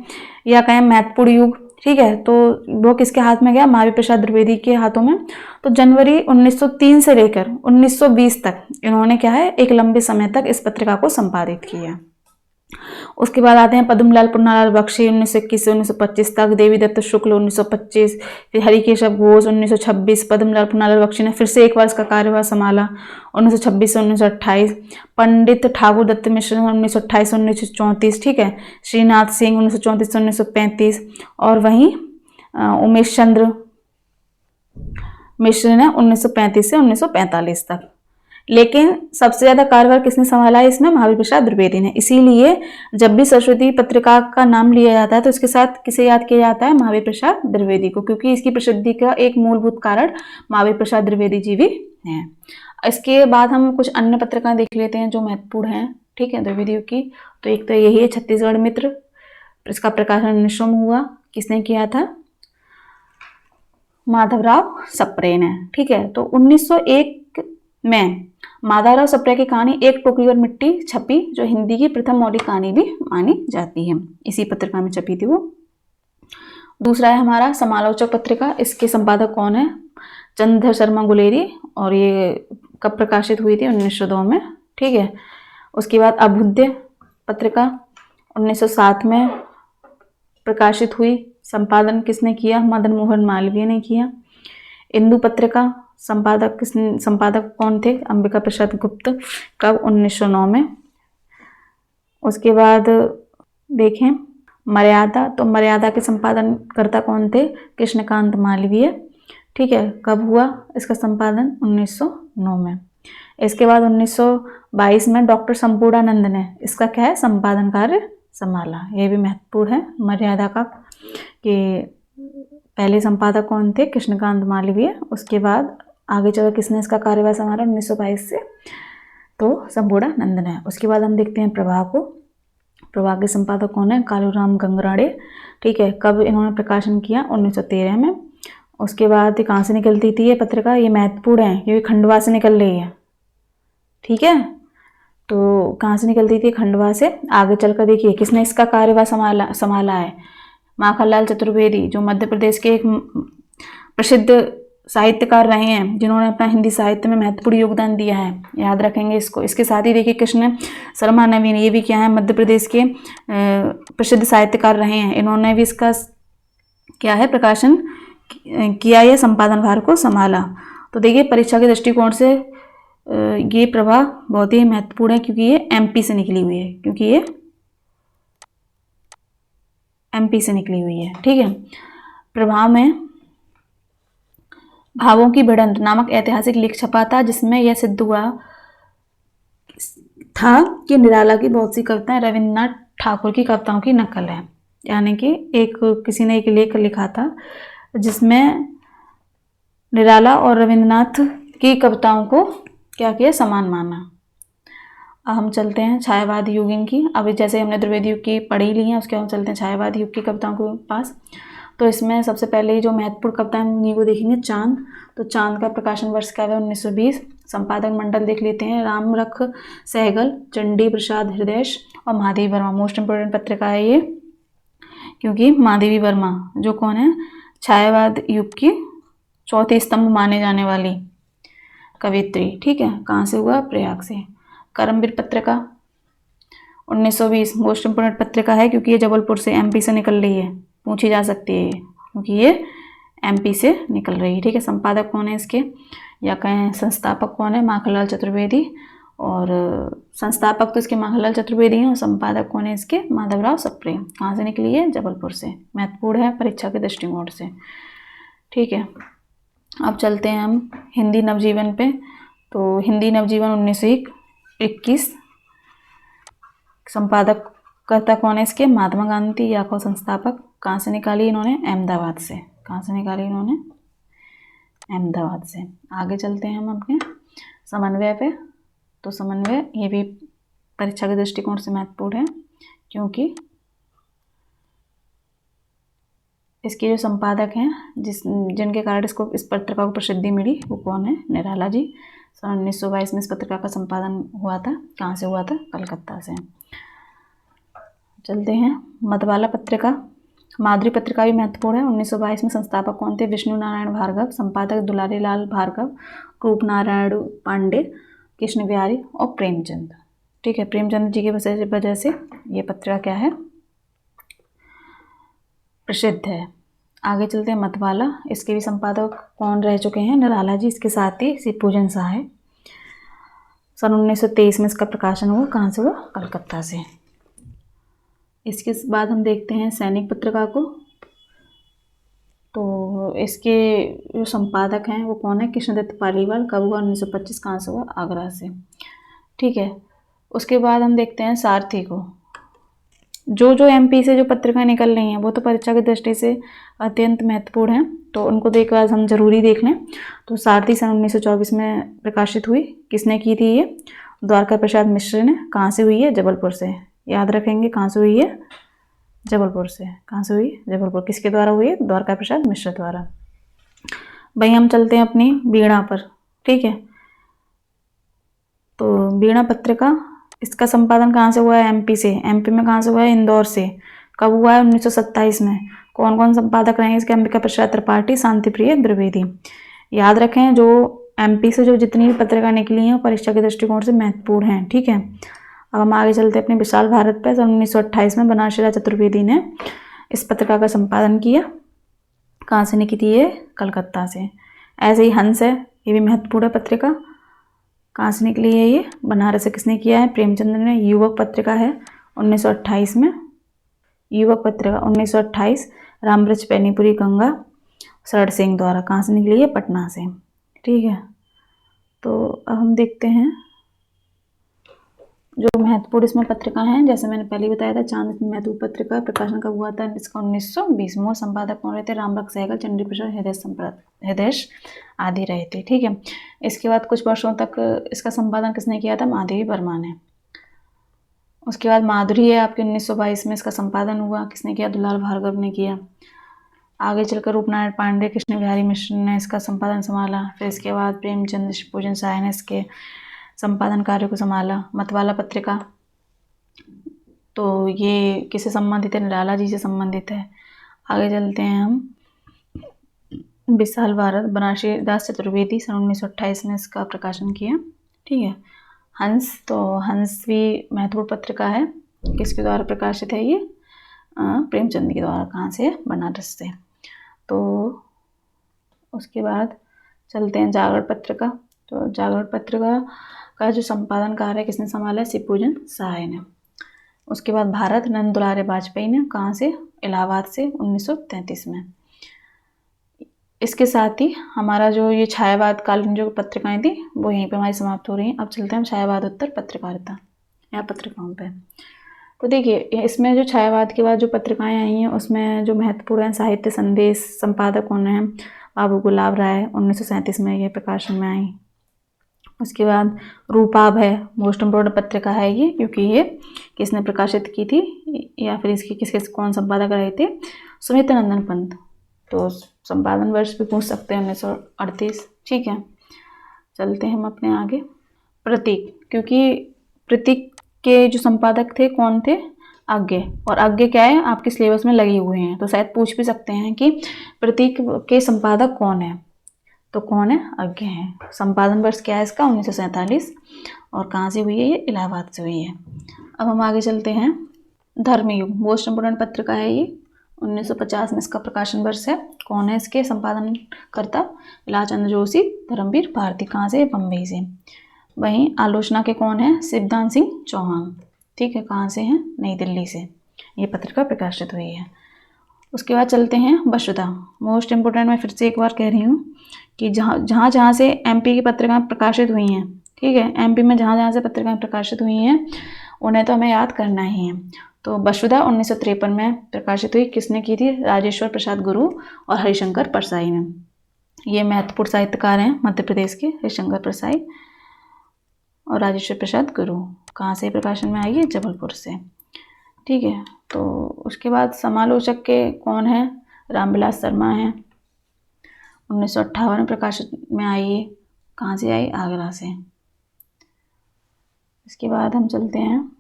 A: या कहें महत्वपूर्ण युग, ठीक है, तो वो किसके हाथ में गया, महावीर प्रसाद द्विवेदी के हाथों में। तो जनवरी 1903 से लेकर 1920 तक इन्होंने क्या है, एक लंबे समय तक इस पत्रिका को संपादित किया। उसके बाद आते हैं पद्मलाल पुन्नालाल बख्शी 1921 से 1925 तक, देवी दत्त शुक्ल 1925, फिर हरिकेशव घोष 1926। पद्मलाल पुन्नालाल बख्शी ने फिर से एक वर्ष का कार्यभार संभाला 1926 से 1928। पंडित ठाकुर दत्त मिश्र 1928 से 1934, ठीक है। श्रीनाथ सिंह 1934 से 1935, और वहीं उमेश चंद्र मिश्र ने 1935 से 1945 तक। लेकिन सबसे ज्यादा कार्यभार किसने संभाला है इसमें, महावीर प्रसाद द्विवेदी ने। इसीलिए जब भी सरस्वती पत्रिका का नाम लिया जाता है तो इसके साथ किसे याद किया जाता है, महावीर प्रसाद द्विवेदी को, क्योंकि इसकी प्रसिद्धि का एक मूलभूत कारण महावीर प्रसाद द्विवेदी जी भी हैं। इसके बाद हम कुछ अन्य पत्रिकाएं देख लेते हैं जो महत्वपूर्ण हैं, ठीक है, द्विवेदी की। तो एक तो यही है छत्तीसगढ़ मित्र, इसका प्रकाशन 1900 में हुआ। किसने किया था, माधवराव सप्रे ने, ठीक है। तो 1901 में माधवराव सप्रे की कहानी एक टोकरी और मिट्टी छपी, जो हिंदी की प्रथम मौलिक कहानी भी मानी जाती है, इसी पत्रिका में छपी थी वो। दूसरा है हमारा समालोचक पत्रिका, इसके संपादक कौन है, चंद्रधर शर्मा गुलेरी, और ये कब प्रकाशित हुई थी, 1902 में, ठीक है। उसके बाद अभ्युदय पत्रिका 1907 में प्रकाशित हुई, संपादन किसने किया, मदन मोहन मालवीय ने किया। इंदु पत्रिका संपादक कौन थे, अंबिका प्रसाद गुप्त, कब, 1909 में। उसके बाद देखें मर्यादा, तो मर्यादा के संपादन करता कौन थे, कृष्णकांत मालवीय, ठीक है। कब हुआ इसका संपादन, 1909 में। इसके बाद 1922 में डॉक्टर संपूर्णानंद ने इसका क्या है, संपादन कार्य संभाला। ये भी महत्वपूर्ण है मर्यादा का, कि पहले संपादक कौन थे, कृष्णकांत मालवीय। उसके बाद आगे चलो किसने इसका कार्यभार संभाला 1922 से, तो संपूर्णानंद ने। उसके बाद हम देखते हैं प्रभा को। प्रभा के संपादक कौन है, कालूराम गंगराड़े, ठीक है। कब इन्होंने प्रकाशन किया, 1913 में। उसके बाद कहाँ से निकलती थी ये पत्रिका, ये महत्वपूर्ण है क्योंकि खंडवा से निकल रही है, ठीक है। तो कहाँ से निकलती थी, खंडवा से। आगे चलकर देखिए किसने इसका कार्यभार संभाला है, माखनलाल चतुर्वेदी, जो मध्य प्रदेश के एक प्रसिद्ध साहित्यकार रहे हैं, जिन्होंने अपना हिंदी साहित्य में महत्वपूर्ण योगदान दिया है, याद रखेंगे इसको। इसके साथ ही देखिए कृष्ण शर्मा नवीन, ये भी क्या है, मध्य प्रदेश के प्रसिद्ध साहित्यकार रहे हैं, इन्होंने भी इसका क्या है, प्रकाशन किया, या संपादन भार को संभाला। तो देखिए परीक्षा के दृष्टिकोण से ये प्रभा बहुत ही महत्वपूर्ण है, क्योंकि ये एमपी से निकली हुई है, ठीक है। प्रभा में भावों की भिड़ंत नामक ऐतिहासिक लेख छपा था, जिसमें यह सिद्ध हुआ था कि निराला की बहुत सी कविताएं रविन्द्रनाथ ठाकुर की कविताओं की नकल है। यानी कि किसी ने एक लेख लिखा था जिसमें निराला और रविन्द्रनाथ की कविताओं को क्या किया, समान माना। अब हम चलते हैं छायावाद युग की। अभी जैसे हमने द्विवेदी युग की पढ़ी ली हैं, उसके हम चलते हैं छायावाद युग की कविताओं के पास। तो इसमें सबसे पहले जो महत्वपूर्ण कविताएं उन्हीं को देखेंगे, चांद। तो चांद का प्रकाशन वर्ष क्या है, 1920। संपादक मंडल देख लेते हैं, रामरख सहगल, चंडी प्रसाद हृदय और महादेवी वर्मा। मोस्ट इंपोर्टेंट पत्रिका है ये, क्योंकि महादेवी वर्मा जो कौन है, छायावाद युग की चौथी स्तंभ माने जाने वाली कवियत्री, ठीक है। कहाँ से हुआ, प्रयाग से। करमवीर पत्रिका 1920 मोस्ट इंपोर्टेंट पत्रिका है, क्योंकि ये जबलपुर से, एमपी से निकल रही है, पूछी जा सकती है क्योंकि ये एमपी से निकल रही है, ठीक है। संपादक कौन है इसके, या कहें संस्थापक कौन है, माखनलाल चतुर्वेदी। और संस्थापक तो इसके माखनलाल चतुर्वेदी हैं, और संपादक कौन है इसके, माधवराव सप्रे। कहाँ से निकली है, जबलपुर से। महत्वपूर्ण है परीक्षा के दृष्टिकोण से, ठीक है। अब चलते हैं हम हिंदी नवजीवन पे। तो हिंदी नवजीवन 1901 21। संपादक कर्ता कौन है इसके? महात्मा गांधी। या को संस्थापक कहाँ से निकाली इन्होंने? अहमदाबाद से। कहाँ से निकाली इन्होंने? अहमदाबाद से। आगे चलते हैं हम अपने समन्वय पे। तो समन्वय ये भी परीक्षा के दृष्टिकोण से महत्वपूर्ण है, क्योंकि इसके जो संपादक हैं जिनके कारण इसको इस पत्रिका को प्रसिद्धि मिली वो कौन है? निराला जी। सन 1922 में इस पत्रिका का संपादन हुआ था। कहाँ से हुआ था? कलकत्ता से। चलते हैं मतवाला पत्रिका। माधुरी पत्रिका भी महत्वपूर्ण है। 1922 में संस्थापक कौन थे? विष्णु नारायण भार्गव। संपादक दुलारी लाल भार्गव, रूप नारायण पांडे, कृष्ण बिहारी और प्रेमचंद। ठीक है, प्रेमचंद जी की वजह से ये पत्रिका क्या है? प्रसिद्ध है। आगे चलते हैं मतवाला। इसके भी संपादक कौन रह चुके हैं? निराला जी। इसके साथ ही शिवपूजन शाह है। सन 1923 में इसका प्रकाशन हुआ। कहाँ से हुआ? कलकत्ता से। इसके बाद हम देखते हैं सैनिक पत्रिका को। तो इसके जो संपादक हैं वो कौन है? कृष्णदत्त पालीवाल। कब हुआ? 1925। कहाँ से हुआ? आगरा से। ठीक है, उसके बाद हम देखते हैं सारथी को। जो एमपी से जो पत्रिकाएं निकल रही हैं वो तो परीक्षा की दृष्टि से अत्यंत महत्वपूर्ण है, तो उनको तो एक बार हम जरूरी देख लें। तो सारथी सन 1924 में प्रकाशित हुई। किसने की थी ये? द्वारका प्रसाद मिश्र ने। कहाँ से हुई है? जबलपुर से। याद रखेंगे कहाँ से हुई है? जबलपुर से। कहाँ से हुई? जबलपुर। किसके द्वारा हुई है? द्वारका प्रसाद मिश्र द्वारा। भाई हम चलते हैं अपनी वीणा पर। ठीक है, तो वीणा पत्रिका, इसका संपादन कहाँ से हुआ है? एमपी से। एमपी में कहाँ से हुआ है? इंदौर से। कब हुआ है? 1927 में। कौन कौन संपादक रहेंगे इसके? अंबिका प्रसाद त्रिपाठी, शांतिप्रिय द्विवेदी। याद रखें जो एमपी से जो जितनी भी पत्रिका निकली हैं परीक्षा के दृष्टिकोण से महत्वपूर्ण हैं। ठीक है, अब हम आगे चलते हैं अपने विशाल भारत पर। सन 1928 में बनारसी राव चतुर्वेदी ने इस पत्रिका का संपादन किया। कहाँ से निकली थी ये? कलकत्ता से। ऐसे ही हंस है, ये भी महत्वपूर्ण पत्रिका। कहाँ से निकली है ये? बनारस से। किसने किया है? प्रेमचंद ने। युवक पत्रिका है 1928 में। युवक पत्रिका 1928 रामवृक्ष पैनीपुरी गंगा शरण सिंह द्वारा। कहाँ से निकली है? पटना से। ठीक है, तो अब हम देखते हैं जो महत्वपूर्ण इसमें पत्रिका हैं। जैसे मैंने पहले बताया था, चांद महत्वपूर्ण पत्रिका प्रकाशन कब हुआ था? इसका 1920। मूल संपादक कौन रहते? रामभक्त सहगल, चंडी प्रसाद हृदय आदि रहे थे। ठीक है, इसके बाद कुछ वर्षों तक इसका संपादन किसने किया था? माधवी वर्मा ने। उसके बाद माधुरी है आपके 1922 में इसका संपादन हुआ। किसने किया? दुलाल भार्गव ने किया। आगे चलकर रूपनारायण पांडे, कृष्ण बिहारी मिश्र ने इसका संपादन संभाला। फिर इसके बाद प्रेमचंद शिवपूजन शाह ने इसके संपादन कार्य को संभाला। मतवाला पत्रिका, तो ये किससे संबंधित है? निराला जी से संबंधित है। आगे चलते हैं हम विशाल भारत। बनारसी दास चतुर्वेदी सन 1928 में इसका प्रकाशन किया। ठीक है, हंस, तो हंस भी महत्वपूर्ण पत्रिका है। किसके द्वारा प्रकाशित है ये? प्रेमचंद के द्वारा। कहाँ से? बनारस से। तो उसके बाद चलते हैं जागरण पत्रिका। तो जागरण पत्रिका का जो संपादन कार्य किसने संभाला है? शिवपूजन शाह ने। उसके बाद भारत, नंद दुलारे वाजपेयी ने। कहाँ से? इलाहाबाद से 1933 में। इसके साथ ही हमारा जो ये छायावाद कालीन जो पत्रिकाएं थी वो यहीं पे हमारी समाप्त हो रही हैं। अब चलते हैं हम छायावाद उत्तर पत्रकारिता या पत्रिकाओं पे। तो देखिए इसमें जो छायावाद के बाद जो पत्रिकाएं आई हैं उसमें जो महत्वपूर्ण है साहित्य संदेश। संपादक कौन है? बाबू गुलाब राय। 1937 में ये प्रकाशन में आई। उसके बाद रूपाब है, मोस्ट इम्पोर्टेंट पत्रिका है ये, क्योंकि ये किसने प्रकाशित की थी या फिर इसकी किसके कौन संपादक रहे थे? सुमित्रा नंदन पंत। तो संपादन वर्ष भी पूछ सकते हैं 1938। ठीक है, चलते हैं हम अपने आगे। प्रतीक, क्योंकि प्रतीक के जो संपादक थे कौन थे? आज्ञे। और आज्ञे क्या है? आपके सिलेबस में लगे हुए हैं, तो शायद पूछ भी सकते हैं कि प्रतीक के संपादक कौन है? तो कौन है? आज्ञे हैं। संपादन वर्ष क्या है इसका? 1947। और कहाँ से हुई है ये? इलाहाबाद से हुई है। अब हम आगे चलते हैं। धर्मयुग, मोस्ट इम्पोर्टेंट पत्रिका है ये। 1950 में इसका प्रकाशन वर्ष है। कौन है इसके संपादन करता? इलाचंद्र जोशी, धर्मवीर भारती। कहाँ से? बम्बई से। वहीं आलोचना के कौन है? शिवदान सिंह चौहान। ठीक है, कहाँ से हैं? नई दिल्ली से ये पत्रिका प्रकाशित हुई है। उसके बाद चलते हैं वसुधा, मोस्ट इम्पोर्टेंट। मैं फिर से एक बार कह रही हूँ कि जहाँ से एमपी की पत्रिकाएं प्रकाशित हुई हैं ठीक है, एमपी में जहाँ जहाँ से पत्रिकाएं प्रकाशित हुई हैं उन्हें तो हमें याद करना ही है। तो वसुधा 1953 में प्रकाशित हुई, किसने की थी? राजेश्वर प्रसाद गुरु और हरिशंकर परसाई ने। ये महत्वपूर्ण साहित्यकार हैं मध्य प्रदेश के, हरिशंकर परसाई और राजेश्वर प्रसाद गुरु। कहाँ से प्रकाशन में आई है? जबलपुर से। ठीक है, तो उसके बाद समालोचक के कौन है? रामविलास शर्मा हैं। 1958 में प्रकाशित में आई है। कहाँ से आई? आगरा से। इसके बाद हम चलते हैं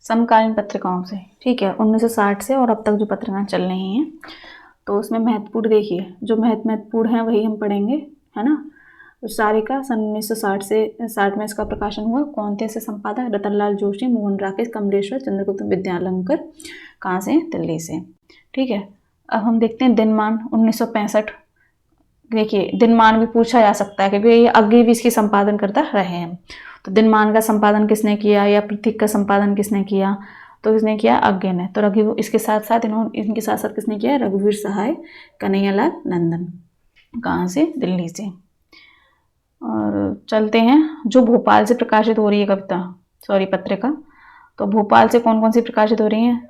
A: समकालीन पत्रिकाओं से। ठीक है, 1960 से और अब तक जो पत्रिकाएं चल रही हैं तो उसमें महत्वपूर्ण देखिए, जो महत्वपूर्ण हैं वही हम पढ़ेंगे, है ना। तो सारिका सन 1960 से 60 में इसका प्रकाशन हुआ। कौन थे इसके संपादक? रतनलाल जोशी, मोहन राकेश, कमलेश्वर, चंद्रगुप्त विद्यालंकर। कहाँ से? दिल्ली से। ठीक है, अब हम देखते हैं दिनमान 1965। देखिए, दिनमान भी पूछा जा सकता है क्योंकि ये आगे भी इसकी संपादन करता रहे हैं। तो दिनमान का संपादन किसने किया या प्रतीक का संपादन किसने किया? तो इसने किया अज्ञे ने। तो रघु इसके साथ साथ इनके साथ साथ किसने किया? रघुवीर सहाय, कन्हैयालाल नंदन। कहाँ से? दिल्ली से। और चलते हैं जो भोपाल से प्रकाशित हो रही है पत्रिका। तो भोपाल से कौन कौन सी प्रकाशित हो रही है?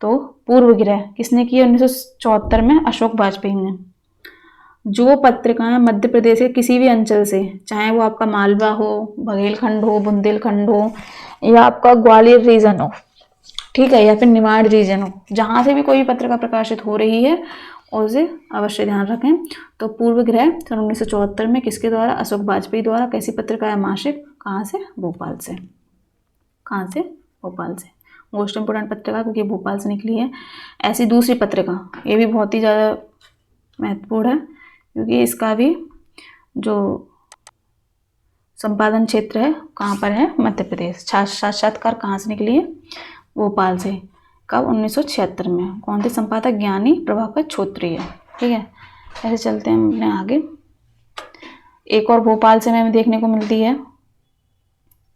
A: तो पूर्वग्रह किसने की? 1974 में अशोक वाजपेयी ने। जो पत्रिकाएं मध्य प्रदेश के किसी भी अंचल से, चाहे वो आपका मालवा हो, बघेलखंड हो, बुंदेलखंड हो या आपका ग्वालियर रीजन हो, ठीक है, या फिर निमाड़ रीजन हो, जहाँ से भी कोई पत्रिका प्रकाशित हो रही है उसे अवश्य ध्यान रखें। तो पूर्वग्रह सन 1974 में किसके द्वारा? अशोक वाजपेयी द्वारा। कैसी पत्रिका है? मासिक। कहाँ से? भोपाल से। कहाँ से? भोपाल से। मोस्ट इंपोर्टेंट पत्रिका क्योंकि भोपाल से निकली है। ऐसी दूसरी पत्रिका, ये भी बहुत ही ज़्यादा महत्वपूर्ण है क्योंकि इसका भी जो संपादन क्षेत्र है कहाँ पर है? मध्य प्रदेश। साक्षात्कार कहाँ से निकली है? भोपाल से। कब? 1976 में। कौन थे संपादक? ज्ञानी प्रभाकर क्षत्रिय। ठीक है, ऐसे चलते हैं अपने आगे। एक और भोपाल से हमें देखने को मिलती है,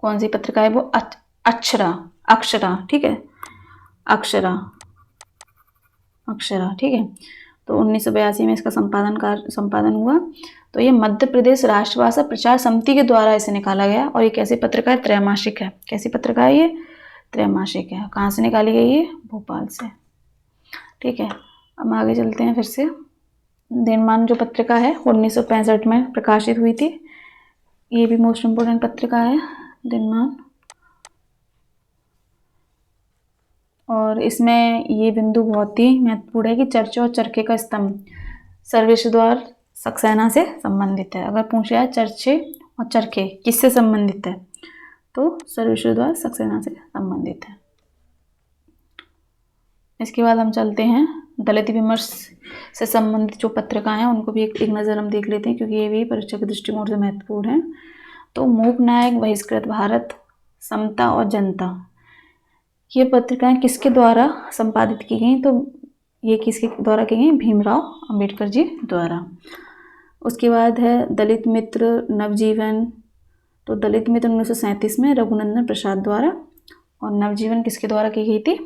A: कौन सी पत्रिका है वो? अक्षरा। ठीक है, अक्षरा। ठीक है, तो 1982 में इसका संपादन हुआ। तो ये मध्य प्रदेश राष्ट्रभाषा प्रचार समिति के द्वारा इसे निकाला गया और ये कैसी पत्रिका है? त्रैमासिक है। कैसी पत्रिका है ये? त्रैमासिक है। कहाँ से निकाली गई है? भोपाल से। ठीक है, अब आगे चलते हैं फिर से। दिनमान जो पत्रिका है 1965 में प्रकाशित हुई थी। ये भी मोस्ट इम्पोर्टेंट पत्रिका है दिनमान। और इसमें ये बिंदु बहुत ही महत्वपूर्ण है कि चर्चे और चरखे का स्तंभ सर्वेश द्वार सक्सेना से संबंधित है। अगर पूछा है चर्चे और चरखे किससे संबंधित है तो सर्वेश द्वार सक्सेना से संबंधित है। इसके बाद हम चलते हैं दलित विमर्श से संबंधित जो पत्रिकाएं हैं उनको भी एक नज़र हम देख लेते हैं क्योंकि ये भी परीक्षा के दृष्टिकोण से महत्वपूर्ण है। तो मूक नायक, बहिष्कृत भारत, समता और जनता, ये पत्रिकाएं किसके द्वारा संपादित की गई? तो ये किसके द्वारा की गई? भीमराव अंबेडकर जी द्वारा। उसके बाद है दलित मित्र, नवजीवन। तो दलित मित्र 1937 में रघुनंदन प्रसाद द्वारा और नवजीवन किसके द्वारा की गई थी?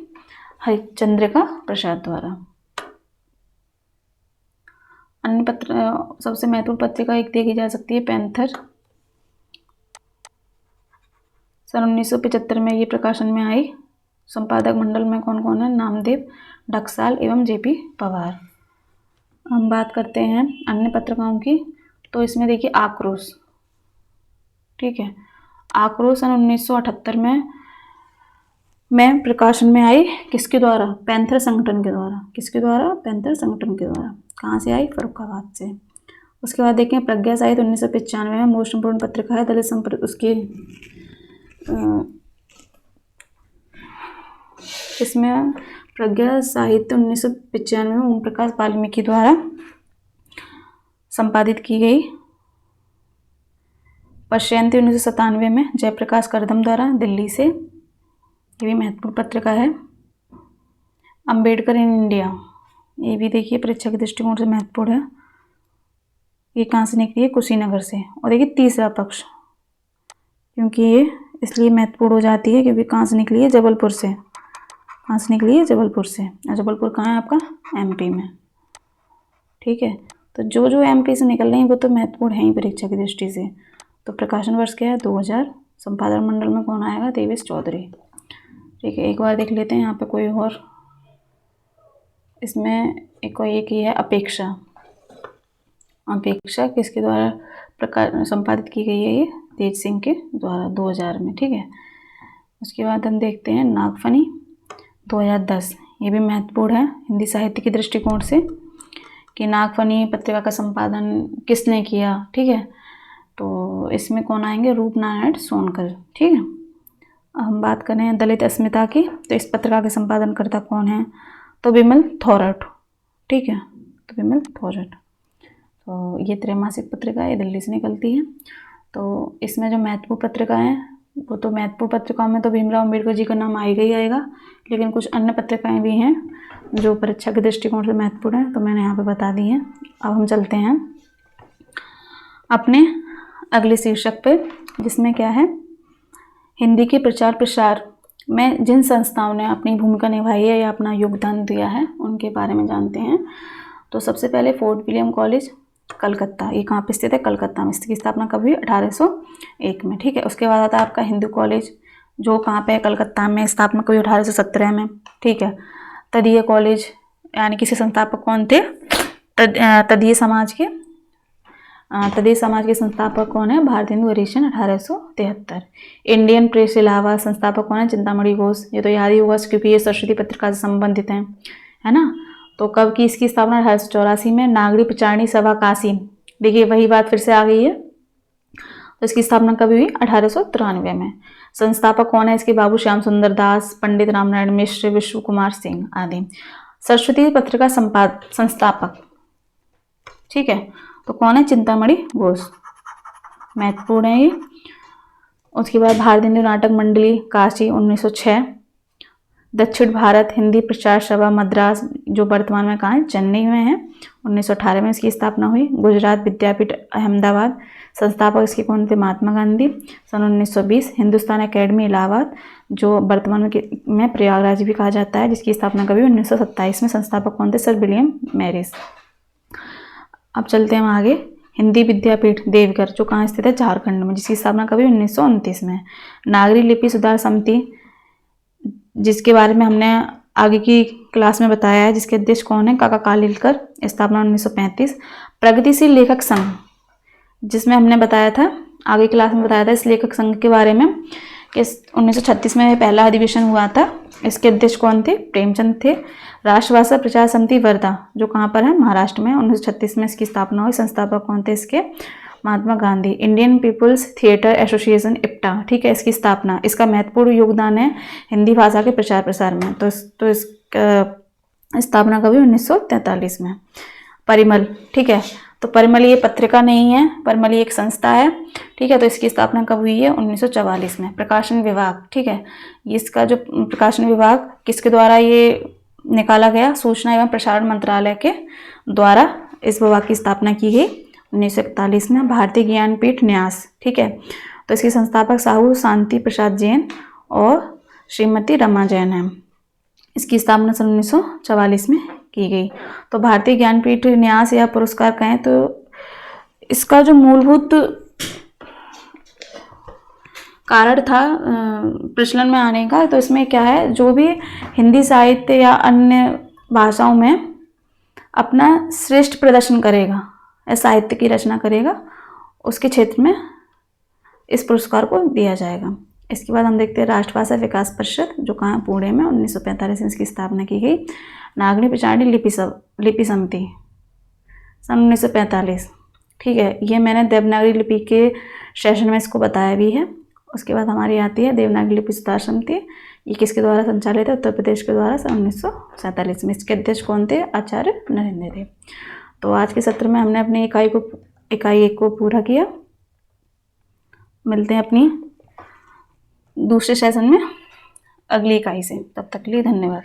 A: हरिचंद्रिका प्रसाद द्वारा। अन्य सबसे महत्वपूर्ण पत्रिका एक देखी जा सकती है पैंथर। सन 1975 में ये प्रकाशन में आई। संपादक मंडल में कौन कौन है? नामदेव, ढक्साल एवं जेपी पवार। हम बात करते हैं अन्य पत्रिकाओं की। तो इसमें देखिए आक्रोश। ठीक है, आक्रोश सन 1978 में प्रकाशन में आई। किसके द्वारा? पैंथर संगठन के द्वारा। किसके द्वारा? पैंथर संगठन के द्वारा। कहाँ से आई? फर्रुखाबाद से। उसके बाद देखें प्रज्ञा साहित्य 1995 में मोस्ट इम्पोर्टेंट पत्रिका है दलित उसकी इसमें प्रज्ञा साहित्य 1995 में ओम प्रकाश वाल्मीकि द्वारा संपादित की गई। पश्यंती 1997 में जयप्रकाश करदम द्वारा, दिल्ली से। ये भी महत्वपूर्ण पत्रिका है। अंबेडकर इन इंडिया, ये भी देखिए परीक्षा के दृष्टिकोण से महत्वपूर्ण है। ये कहाँ से निकली है? कुशीनगर से। और देखिए तीसरा पक्ष, क्योंकि ये इसलिए महत्वपूर्ण हो जाती है क्योंकि कहाँ से निकली है? जबलपुर से। कहाँ से निकली है? जबलपुर से। और जबलपुर कहाँ है आपका? एमपी में। ठीक है, तो जो एमपी से निकल रहे हैं वो तो महत्वपूर्ण है ही परीक्षा की दृष्टि से। तो प्रकाशन वर्ष क्या है 2000। संपादक मंडल में कौन आएगा, देवेश चौधरी। ठीक है, एक बार देख लेते हैं यहाँ पे कोई और। इसमें एक ही है अपेक्षा। अपेक्षा किसके द्वारा संपादित की गई है, ये तेज सिंह के द्वारा 2000 में। ठीक है, उसके बाद हम देखते हैं नागफनी 2010। ये भी महत्वपूर्ण है हिंदी साहित्य के दृष्टिकोण से कि नागफनी पत्रिका का संपादन किसने किया। ठीक है, तो इसमें कौन आएंगे, रूपनारायण सोनकर। ठीक है, अब हम बात करें दलित अस्मिता की, तो इस पत्रिका के संपादनकर्ता कौन है, तो विमल थोरट। ठीक है, तो विमल थोरट। तो ये त्रैमासिक पत्रिका है, ये दिल्ली से निकलती है। तो इसमें जो महत्वपूर्ण पत्रिका है, वो तो महत्वपूर्ण पत्रिकाओं में तो भीमराव अम्बेडकर जी का नाम आएगा ही आएगा, लेकिन कुछ अन्य पत्रिकाएं भी हैं जो परीक्षा के दृष्टिकोण से महत्वपूर्ण है, तो मैंने यहाँ पे बता दी है। अब हम चलते हैं अपने अगले शीर्षक पे, जिसमें क्या है, हिंदी के प्रचार प्रसार में जिन संस्थाओं ने अपनी भूमिका निभाई है या अपना योगदान दिया है, उनके बारे में जानते हैं। तो सबसे पहले फोर्ट विलियम कॉलेज कलकत्ता, ये कहाँ पे स्थित है, कलकत्ता में। इसकी स्थापना कब हुई, 1801 में। ठीक है, उसके बाद आता है आपका हिंदू कॉलेज, जो कहाँ पे है, कलकत्ता में। स्थापना कब हुई, 1817 में। ठीक है, तदीय कॉलेज, यानी किसी संस्थापक कौन थे, तदीय समाज के। तदीय समाज के संस्थापक कौन है, भारत हिंदू हरीशन 1873। इंडियन प्रेस इलाहाबाद, संस्थापक कौन है, चिंतामणि घोष। ये तो याद ही होगा क्योंकि ये सरस्वती पत्रिका से संबंधित है ना। तो कब की इसकी स्थापना, 1884 में। नागरी प्रचारणी सभा काशी, देखिए वही बात फिर से आ गई है। तो इसकी स्थापना कब हुई, 1893 में। संस्थापक कौन है इसके, बाबू श्याम सुंदर दास, पंडित रामनारायण मिश्र, विश्व कुमार सिंह आदि। सरस्वती पत्रिका संस्थापक, ठीक है, तो कौन है, चिंतामणि घोष, महत्वपूर्ण है ये। उसके बाद भारत हिंदू नाटक मंडली काशी 1906। दक्षिण भारत हिंदी प्रचार सभा मद्रास, जो वर्तमान में कहाँ है, चेन्नई में है, 1918 में इसकी स्थापना हुई। गुजरात विद्यापीठ अहमदाबाद, संस्थापक इसके कौन थे, महात्मा गांधी, सन 1920। हिंदुस्तान एकेडमी इलाहाबाद, जो वर्तमान में प्रयागराज भी कहा जाता है, जिसकी स्थापना कभी 1927 में। संस्थापक कौन थे, सर विलियम मैरिस। अब चलते हैं हम आगे, हिंदी विद्यापीठ देवघर, जो कहाँ स्थित है, झारखंड में, जिसकी स्थापना कभी 1929 में। नागरी लिपि सुधार समिति, जिसके बारे में हमने आगे की क्लास में बताया है, जिसके अध्यक्ष कौन है, काका कालेलकर, स्थापना 1935। प्रगतिशील लेखक संघ, जिसमें हमने बताया था, आगे क्लास में बताया था इस लेखक संघ के बारे में कि 1936 में पहला अधिवेशन हुआ था। इसके अध्यक्ष कौन थे, प्रेमचंद थे। राष्ट्रभाषा प्रचार समिति वर्धा, जो कहाँ पर है, महाराष्ट्र में, 1936 में इसकी स्थापना हुई। संस्थापक कौन थे इसके, Mahatma Gandhi. Indian People's Theatre Association IPTA, ठीक है, इसकी स्थापना, इसका महत्वपूर्ण योगदान है हिंदी भाषा के प्रचार प्रसार में। तो इसका स्थापना कभी 1943 में। परिमल, ठीक है, तो परिमल ये पत्रिका नहीं है, परिमल ये एक संस्था है। ठीक है, तो इसकी स्थापना कब हुई है, 1944 में। प्रकाशन विभाग, ठीक है, इसका जो प्रकाशन विभाग किसके द्वारा ये निकाला गया, सूचना एवं प्रसारण मंत्रालय के द्वारा इस विभाग की स्थापना की गई 1941 में। भारतीय ज्ञानपीठ न्यास, ठीक है, तो इसके संस्थापक साहू शांति प्रसाद जैन और श्रीमती रमा जैन है। इसकी स्थापना सन 1944 में की गई। तो भारतीय ज्ञानपीठ न्यास या पुरस्कार कहें तो इसका जो मूलभूत कारण था प्रचलन में आने का, तो इसमें क्या है, जो भी हिंदी साहित्य या अन्य भाषाओं में अपना श्रेष्ठ प्रदर्शन करेगा या साहित्य की रचना करेगा, उसके क्षेत्र में इस पुरस्कार को दिया जाएगा। इसके बाद हम देखते हैं राष्ट्रभाषा विकास परिषद, जो कहाँ, पुणे में, 1945 में इसकी स्थापना की गई। नागरी प्रचारणी लिपि समिति सन 1945, ठीक है, ये मैंने देवनागरी लिपि के सेशन में इसको बताया भी है। उसके बाद हमारी आती है देवनागरी लिपि सुधार समिति, ये किसके द्वारा संचालित है, उत्तर प्रदेश के द्वारा, सन 1947 में। इसके अध्यक्ष कौन थे, आचार्य नरेंद्र थे। तो आज के सत्र में हमने अपनी इकाई 1 को पूरा किया। मिलते हैं अपनी दूसरे सेशन में अगली इकाई से, तब तक के लिए धन्यवाद।